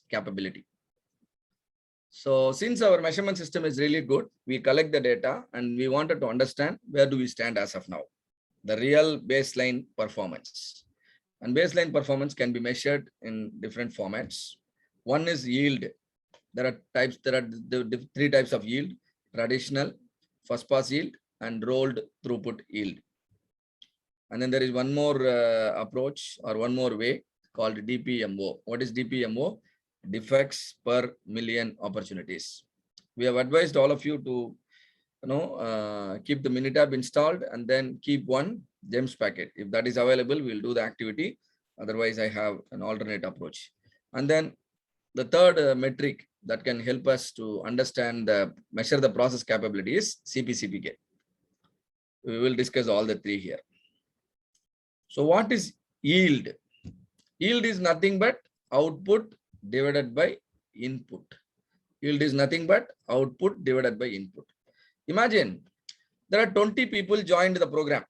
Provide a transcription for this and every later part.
capability. So since our measurement system is really good, we collect the data and we wanted to understand where do we stand as of now, the real baseline performance. And baseline performance can be measured in different formats. One is yield. There are the three types of yield: traditional, first pass yield, and rolled throughput yield. And then there is one more approach or one more way called DPMO. What is DPMO? Defects per million opportunities. We have advised all of you to keep the Minitab installed and then keep one GEMS packet. If that is available, we'll do the activity. Otherwise, I have an alternate approach. And then the third metric that can help us to understand measure the process capability is CPCPK. We will discuss all the three here. So what is yield? Yield is nothing but output divided by input. Yield is nothing but output divided by input. Imagine there are 20 people joined the program.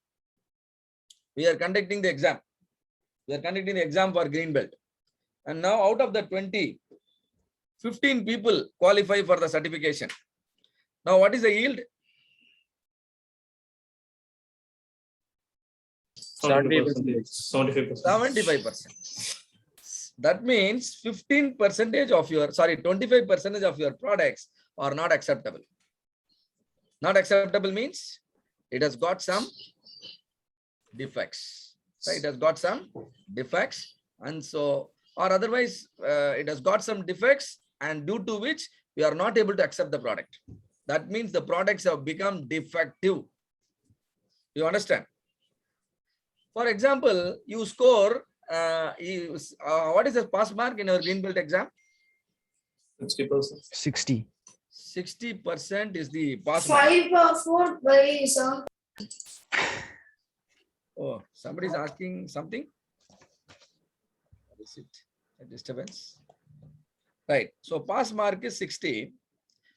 We are conducting the exam. We are conducting the exam for green belt. And now out of the 20, 15 people qualify for the certification. Now what is the yield? 75%. That means 15% of your, 25% of your products are not acceptable. Not acceptable means it has got some defects. Right? It has got some defects, and so, or otherwise it has got some defects, and due to which we are not able to accept the product. That means the products have become defective. You understand? For example, you score, what is the pass mark in your green belt exam? 60%. 60. 60% is the pass mark. 4 by, sir. Oh, somebody is asking something. What is it? A disturbance. Right. So pass mark is 60.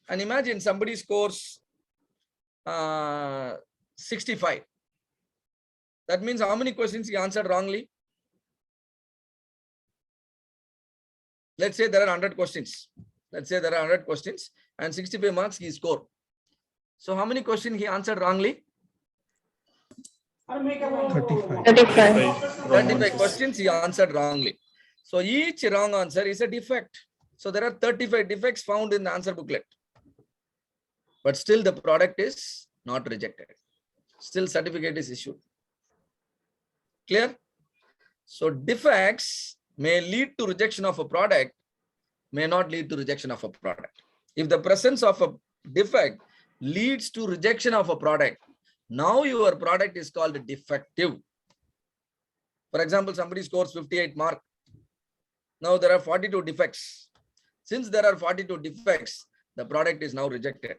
And imagine somebody scores 65. That means how many questions he answered wrongly? Let's say there are 100 questions. Let's say there are 100 questions and 65 marks he scored. So how many questions he answered wrongly? 35. 35 questions he answered wrongly. So each wrong answer is a defect. So there are 35 defects found in the answer booklet. But still the product is not rejected. Still certificate is issued. Clear? So defects may lead to rejection of a product, may not lead to rejection of a product. If the presence of a defect leads to rejection of a product, now your product is called defective. For example, somebody scores 58 mark. Now there are 42 defects. Since there are 42 defects, the product is now rejected.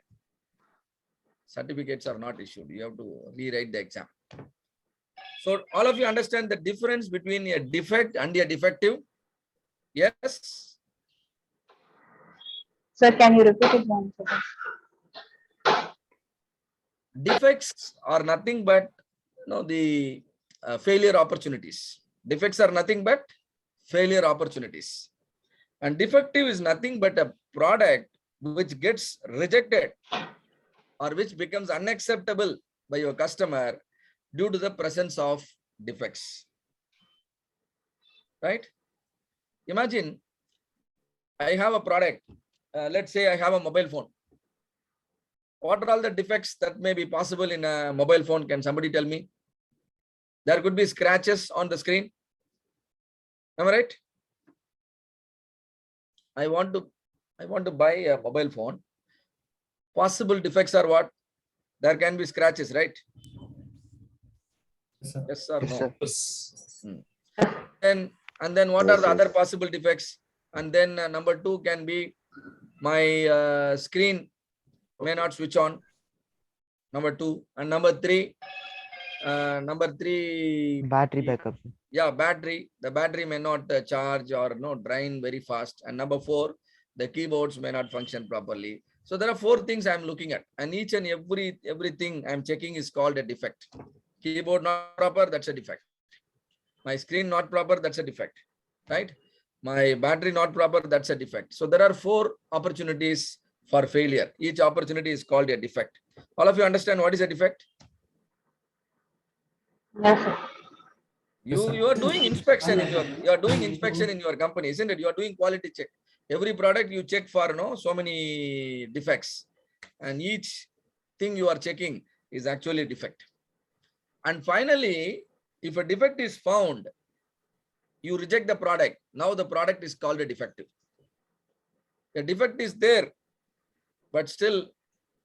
Certificates are not issued. You have to rewrite the exam. So all of you understand the difference between a defect and a defective? Yes? Sir, can you repeat it once again? Defects are nothing but the failure opportunities. Defects are nothing but failure opportunities. And defective is nothing but a product which gets rejected or which becomes unacceptable by your customer due to the presence of defects. Right? Imagine I have a product. Let's say I have a mobile phone. What are all the defects that may be possible in a mobile phone? Can somebody tell me? There could be scratches on the screen. Am I right? I want to buy a mobile phone. Possible defects are what? There can be scratches, right? Yes or no? Yes. And then what are the other possible defects? And then number 2 can be my screen may not switch on. Number 2. And number 3, Battery backup. yeah, battery. The battery may not charge or drain very fast. And number 4, the keyboards may not function properly. So there are 4 things I'm looking at, and each and everything I'm checking is called a defect. Keyboard not proper, that's a defect. My screen not proper, that's a defect, right? My battery not proper, that's a defect. So there are 4 opportunities for failure. Each opportunity is called a defect. All of you understand what is a defect? Yes, sir. You are doing inspection in your company, isn't it? You are doing quality check. Every product you check for so many defects, and each thing you are checking is actually a defect. And finally, if a defect is found, you reject the product. Now the product is called a defective. A defect is there, but still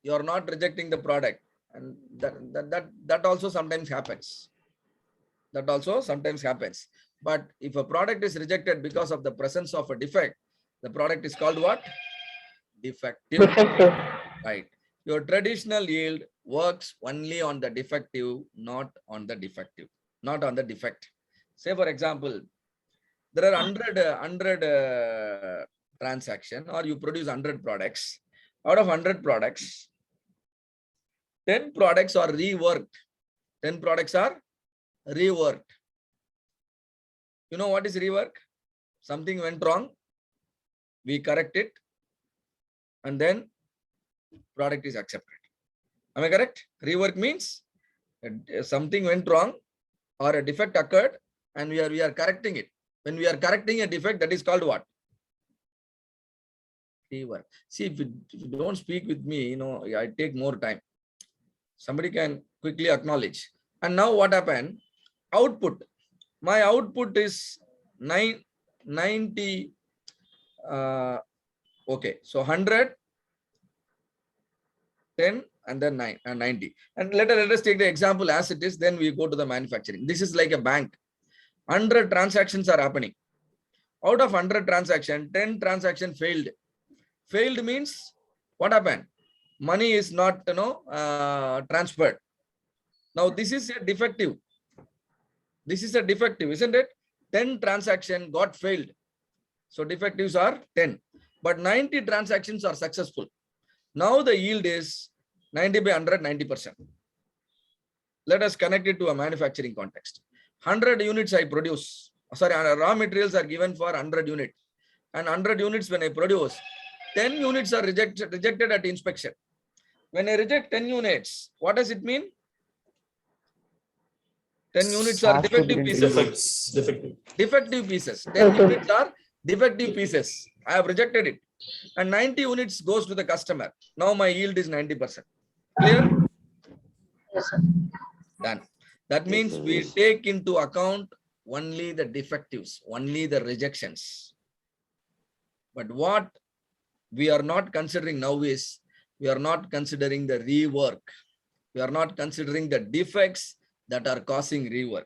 you are not rejecting the product, and that also sometimes happens. That also sometimes happens. But if a product is rejected because of the presence of a defect, the product is called what? Defective. Defective. Right. Your traditional yield works only on the defective, not on the defective, not on the defect. Say, for example, there are 100 transaction, or you produce 100 products. Out of 100 products, 10 products are reworked. 10 products are reworked. You know what is rework? Something went wrong, we correct it, and then product is accepted. Am I correct? Rework means something went wrong or a defect occurred, and we are correcting it. When we are correcting a defect, that is called what? Rework. See, if you don't speak with me, I take more time. Somebody can quickly acknowledge. And now what happened? Output. My output is 90. Okay, so 100, 10, and then 90. And let us take the example as it is, then we go to the manufacturing. This is like a bank. 100 transactions are happening. Out of 100 transactions, 10 transactions failed. Failed means what happened? Money is not transferred. Now this is a defective. This is a defective, isn't it? 10 transactions got failed. So defectives are 10. But 90 transactions are successful. Now the yield is 90 by 100, 90%. Let us connect it to a manufacturing context. 100 units I produce. Sorry, raw materials are given for 100 units. And 100 units when I produce, 10 units are rejected at inspection. When I reject 10 units, what does it mean? 10 units are defective pieces. Defective pieces. 10 units are defective pieces. I have rejected it. And 90 units goes to the customer. Now my yield is 90%. Clear? Yes, sir. Done. That means we take into account only the defectives, only the rejections. But what we are not considering now is, we are not considering the rework. We are not considering the defects that are causing rework.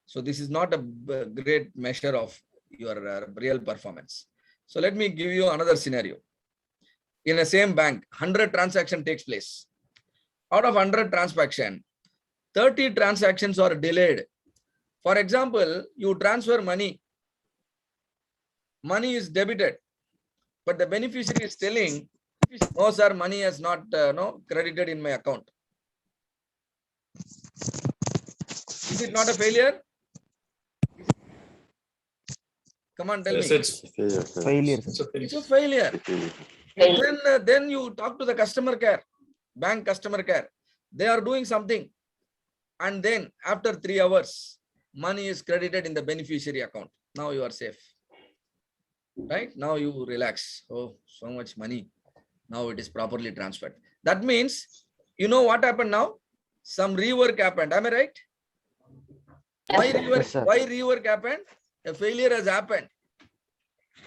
So this is not a great measure of your real performance. So let me give you another scenario. In a same bank, 100 transaction takes place. Out of 100 transaction, 30 transactions are delayed. For example, you transfer money. Money is debited, but the beneficiary is telling, no sir, money has not credited in my account. Is it not a failure? Come on, tell me. It's Failure. It's a It's a failure. failure. Then you talk to the customer care, bank customer care. They are doing something. And then after 3 hours, money is credited in the beneficiary account. Now you are safe. Right? Now you relax. Oh, so much money. Now it is properly transferred. That means, you know what happened now? Some rework happened. Am I right? Why rework? Yes, sir. Why rework happened? A failure has happened.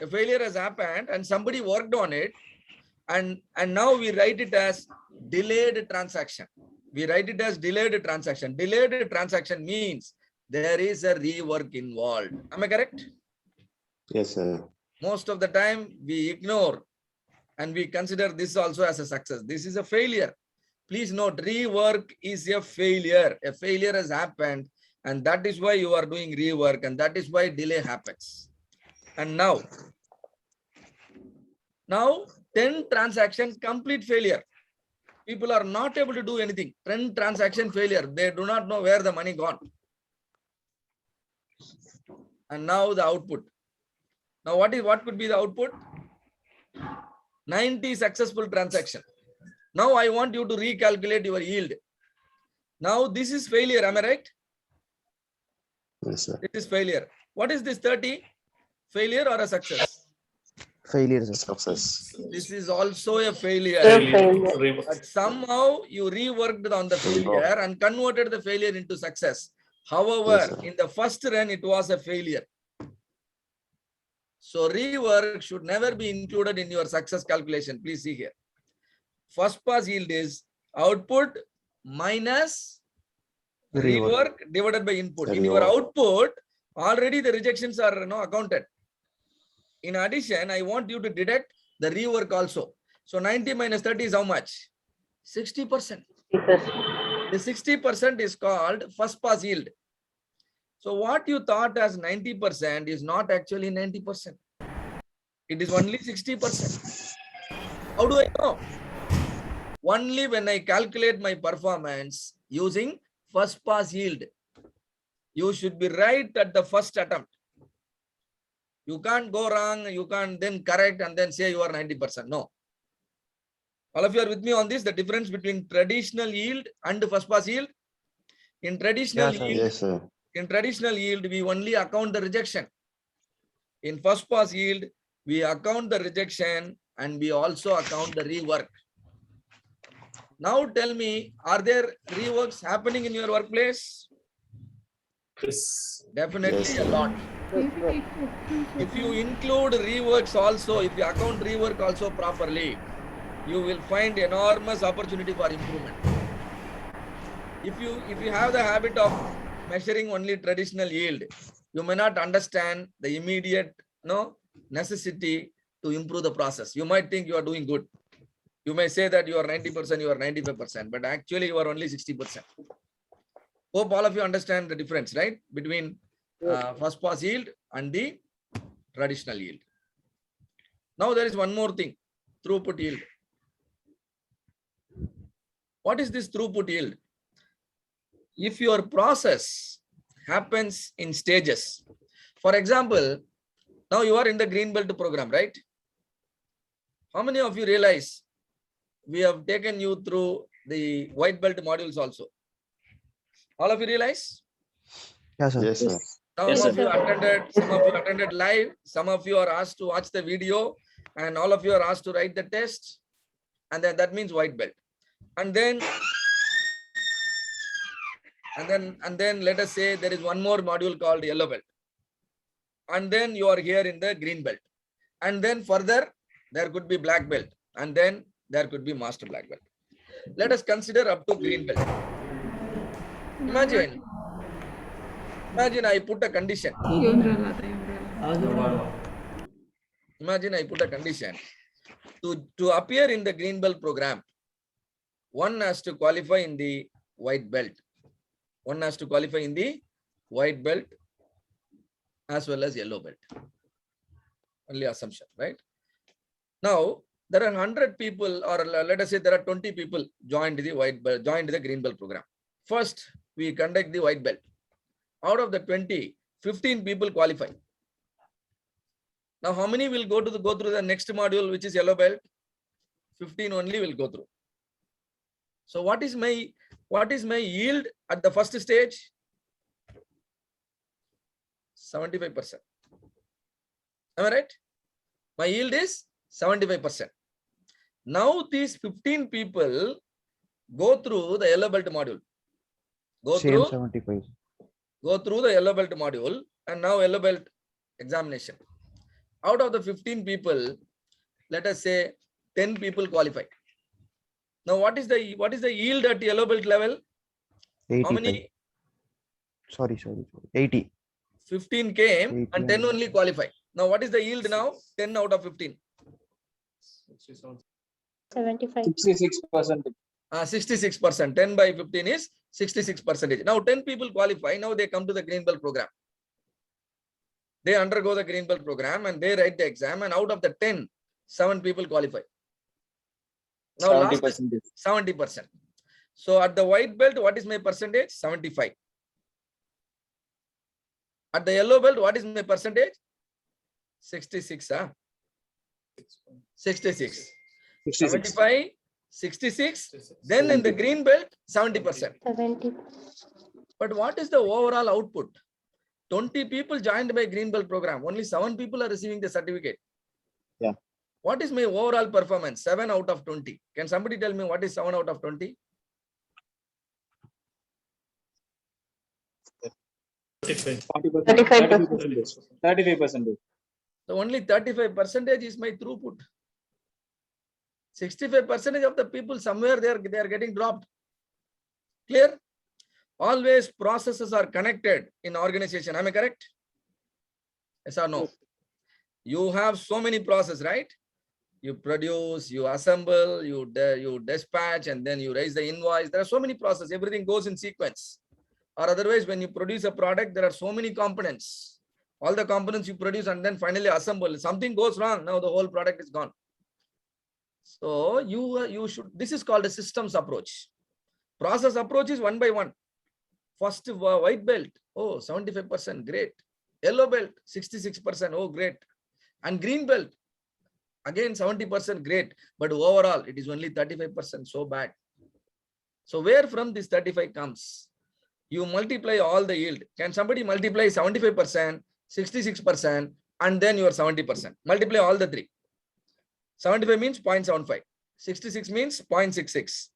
A failure has happened and somebody worked on it. And now we write it as delayed transaction. We write it as delayed transaction. Delayed transaction means there is a rework involved. Am I correct? Yes, sir. Most of the time we ignore and we consider this also as a success. This is a failure. Please note, rework is a failure. A failure has happened, and that is why you are doing rework, and that is why delay happens. And now 10 transactions complete failure. People are not able to do anything. 10 transaction failure. They do not know where the money gone. And now the output. Now what could be the output? 90 successful transaction. Now I want you to recalculate your yield. Now this is failure, am I right? Yes, sir. It is failure. What is this 30? Failure or a success? Failure, sir. Success. This is also a failure. Failure. But somehow you reworked on the failure and converted the failure into success. However, Yes, sir. in the first run, it was a failure. So rework should never be included in your success calculation. Please see here. First pass yield is output minus rework divided by input. In your Rework. output, already the rejections are accounted. In addition, I want you to deduct the rework also. So 90 minus 30 is how much? 60%. The 60% is called first pass yield. So what you thought as 90% is not actually 90%. It is only 60%. How do I know? Only when I calculate my performance using first pass yield. You should be right at the first attempt. You can't go wrong. You can't then correct and then say you are 90%. No. All of you are with me on this, the difference between traditional yield and first pass yield. In traditional Yeah, sir. yield, Yes, sir. in traditional yield, we only account the rejection. In first pass yield, we account the rejection and we also account the rework. Now tell me, are there reworks happening in your workplace? Yes. Definitely Yes, a sir. lot. If you include reworks also, if you account rework also properly, you will find enormous opportunity for improvement. If you have the habit of measuring only traditional yield, you may not understand the immediate necessity to improve the process. You might think you are doing good. You may say that you are 90%, you are 95%, but actually you are only 60%. Hope all of you understand the difference, right? Between first pass yield and the traditional yield. Now there is one more thing, throughput yield. What is this throughput yield? If your process happens in stages, for example, now you are in the green belt program, right? How many of you realize we have taken you through the white belt modules also? All of you realize? Yeah, sir. Yes, sir. Some Yes, of sir. you attended live. Some of you are asked to watch the video, and all of you are asked to write the test, and then that means white belt. And then let us say there is one more module called yellow belt, and then you are here in the green belt, and then further there could be black belt, and then there could be master black belt. Let us consider up to green belt. Imagine I put a condition. Imagine I put a condition to appear in the green belt program. One has to qualify in the white belt. One has to qualify in the white belt as well as yellow belt. Only assumption, right? Now there are 100 people, or let us say there are 20 people joined the white belt, joined the green belt program. First, we conduct the white belt. Out of the 20, 15 people qualify. Now, how many will go through the next module, which is yellow belt? 15 only will go through. So what is my yield at the first stage? 75%. Am I right? My yield is 75%. Now these 15 people go through the yellow belt module. Same 75. Go through the yellow belt module, and now yellow belt examination. Out of the 15 people, let us say 10 people qualify. Now what is the yield at yellow belt level? 85. How many? Sorry. 80. 15 came 18. and 10 only qualify. Now what is the yield now? 10 out of 15. 75. 66%. 66%. 10 by 15 is 66%. Now 10 people qualify. Now they come to the green belt program. They undergo the green belt program and they write the exam, and out of the 10, 7 people qualify. Now 70%. 70%. So at the white belt, what is my percentage? 75. At the yellow belt, what is my percentage? 66, huh? 66. 66. 75, 66. Then in the green belt, 70%. 70. But what is the overall output? 20 people joined my green belt program. Only 7 people are receiving the certificate. Yeah. What is my overall performance? 7 out of 20. Can somebody tell me what is 7 out of 20? 35%. 35%. So only 35% is my throughput. 65% of the people somewhere they are getting dropped. Clear? Always processes are connected in organization. Am I correct? Yes or no? You have so many processes, right? You produce, you assemble, you dispatch, and then you raise the invoice. There are so many processes. Everything goes in sequence. Or otherwise, when you produce a product, there are so many components. All the components you produce and then finally assemble. Something goes wrong, now the whole product is gone. So you should. This is called a systems approach. Process approach is one by one. First white belt, oh 75%, great. Yellow belt 66%, oh great. And green belt again 70%, great. But overall it is only 35%, so bad. So where from this 35 comes? You multiply all the yield. Can somebody multiply 75%, 66%, and then your 70%? Multiply all the three. 75 means 0.75. 66 means 0.66.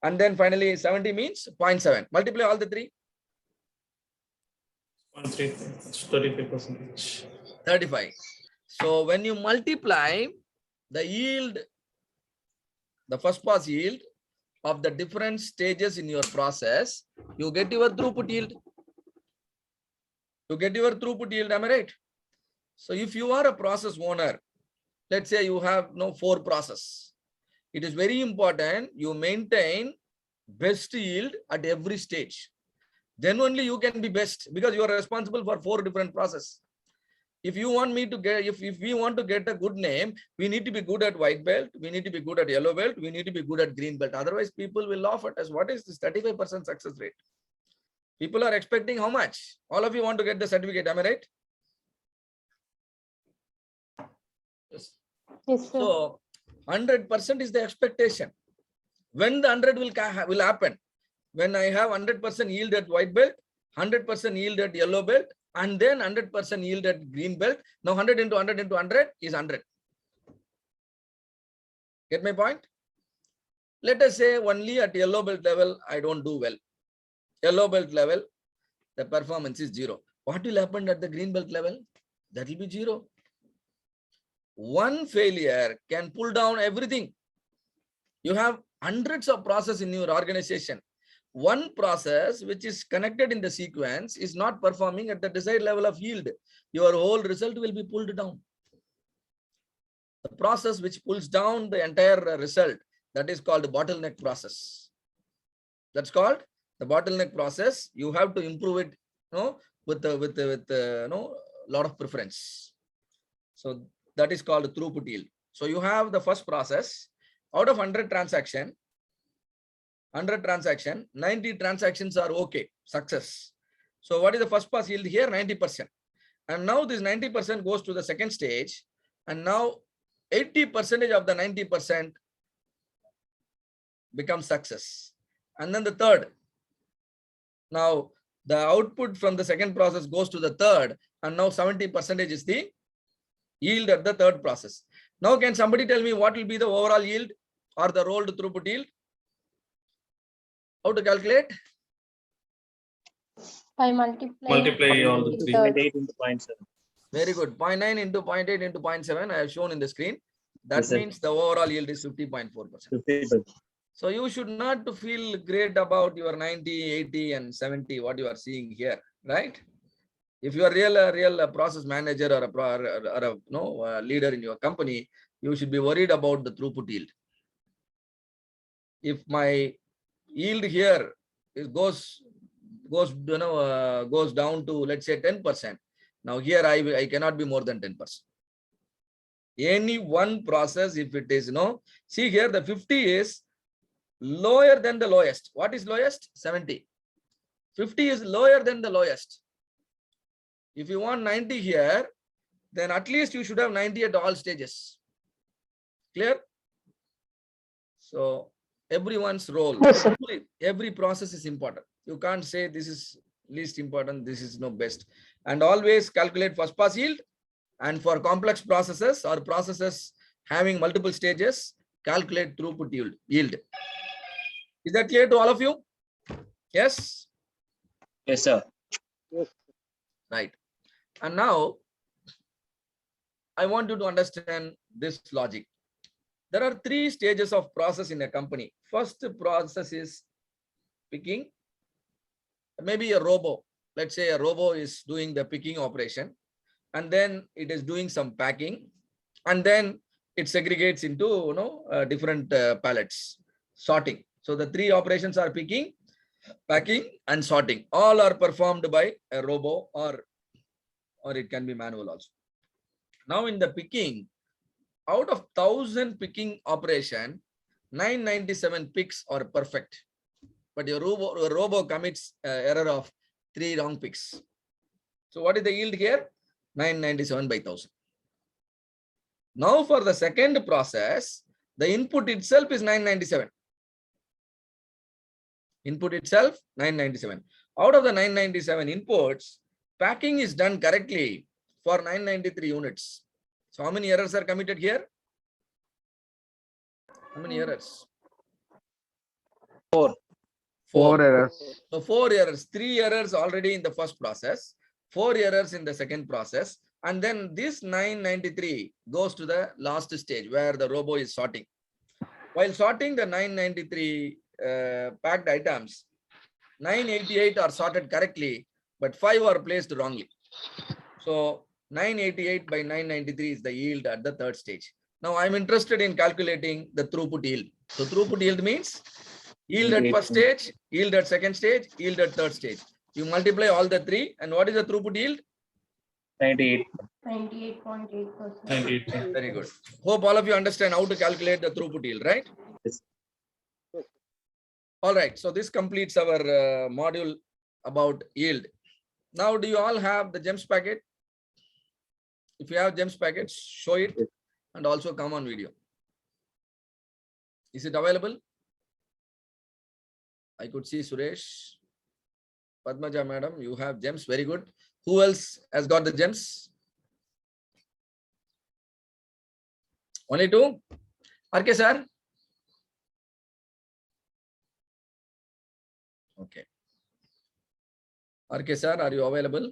And then finally 70 means 0.7. Multiply all the three. 35%. 35. So when you multiply the yield, the first pass yield of the different stages in your process, you get your throughput yield. You get your throughput yield, am I right? So if you are a process owner, let's say you have 4 processes. It is very important you maintain best yield at every stage. Then only you can be best, because you are responsible for 4 different processes. If you want me to get, if we want to get a good name, we need to be good at white belt, we need to be good at yellow belt, we need to be good at green belt. Otherwise, people will laugh at us. What is this 35% success rate? People are expecting how much? All of you want to get the certificate, am I right? Yes. Yes, sir. So 100% is the expectation. When the 100 will happen? When I have 100% yield at white belt, 100% yield at yellow belt, and then 100% yield at green belt. Now 100 into 100 into 100 is 100. Get my point? Let us say only at yellow belt level, I don't do well. Yellow belt level, the performance is 0. What will happen at the green belt level? That will be 0. One failure can pull down everything. You have hundreds of processes in your organization. One process which is connected in the sequence is not performing at the desired level of yield. Your whole result will be pulled down. The process which pulls down the entire result, that is called the bottleneck process. That's called the bottleneck process. You have to improve it, with lot of preference. So that is called throughput yield. So you have the first process. Out of 100 transaction, 90 transactions are okay, success. So what is the first pass yield here? 90%. And now this 90% goes to the second stage. And now 80% of the 90% becomes success. And then the third. Now the output from the second process goes to the third. And now 70% is the yield at the third process. Now can somebody tell me what will be the overall yield or the rolled throughput yield? How to calculate? By Multiply all the three. 0.8 into 0.7. Very good. 0.9 into 0.8 into 0.7 I have shown in the screen. That Yes, sir. means the overall yield is 50.4%. 50%. So you should not to feel great about your 90, 80 and 70, what you are seeing here, right? If you are a real process manager or a leader in your company, you should be worried about the throughput yield. If my yield here goes down to, let's say, 10%. Now here I cannot be more than 10%. Any one process, if it is see here the 50 is lower than the lowest. What is lowest? 70. 50 is lower than the lowest. If you want 90 here, then at least you should have 90 at all stages. Clear? So everyone's role, Yes, sir. every process is important. You can't say this is least important, this is no best. And always calculate first pass yield. And for complex processes or processes having multiple stages, calculate throughput yield. Is that clear to all of you? Yes? Yes, sir. Right. And now I want you to understand this logic. There are 3 stages of process in a company. First process is picking. Maybe a robo. Let's say a robo is doing the picking operation, and then it is doing some packing, and then it segregates into different pallets, sorting. So the 3 operations are picking, packing, and sorting. All are performed by a robo, or it can be manual also. Now in the picking, out of 1000 picking operation, 997 picks are perfect, but your robo commits error of 3 wrong picks. So what is the yield here? 997 by 1000. Now for the second process, the input itself is 997. Input itself 997. Out of the 997 inputs, packing is done correctly for 993 units. So how many errors are committed here? How many errors? 4. 4 errors. So 4 errors, 3 errors already in the first process, 4 errors in the second process, and then this 993 goes to the last stage where the robo is sorting. While sorting the 993 packed items, 988 are sorted correctly, but 5 are placed wrongly. So 988 by 993 is the yield at the third stage. Now I'm interested in calculating the throughput yield. So throughput yield means yield at first stage, yield at second stage, yield at third stage. You multiply all the 3, and what is the throughput yield? 98. 98.8%. 98. Very good. Hope all of you understand how to calculate the throughput yield, right? Yes. All right. So this completes our module about yield. Now, do you all have the GEMS packet? If you have GEMS packets, show it and also come on video. Is it available? I could see Suresh. Padmaja madam, you have GEMS. Very good. Who else has got the GEMS? Only 2? RK sir? Okay. RK sir, are you available?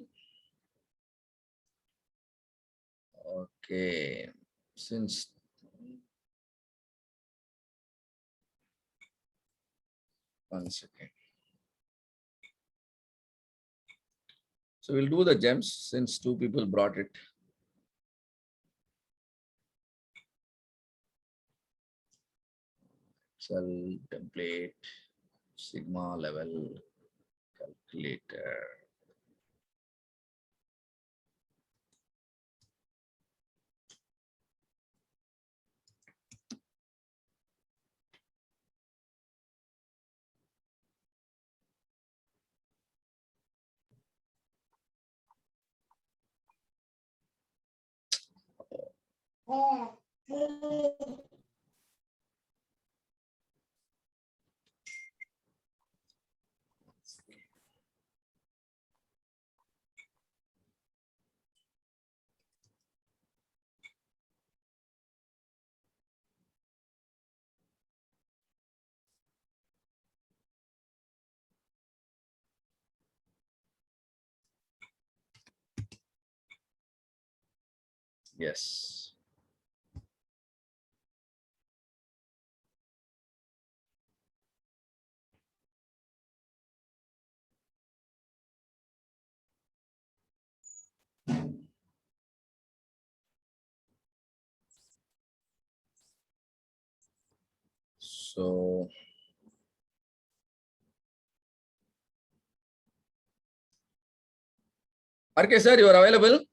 Okay. Since one second. So we'll do the GEMS since 2 people brought it. Excel template, sigma level calculator. Yes. So RK sir, you are available?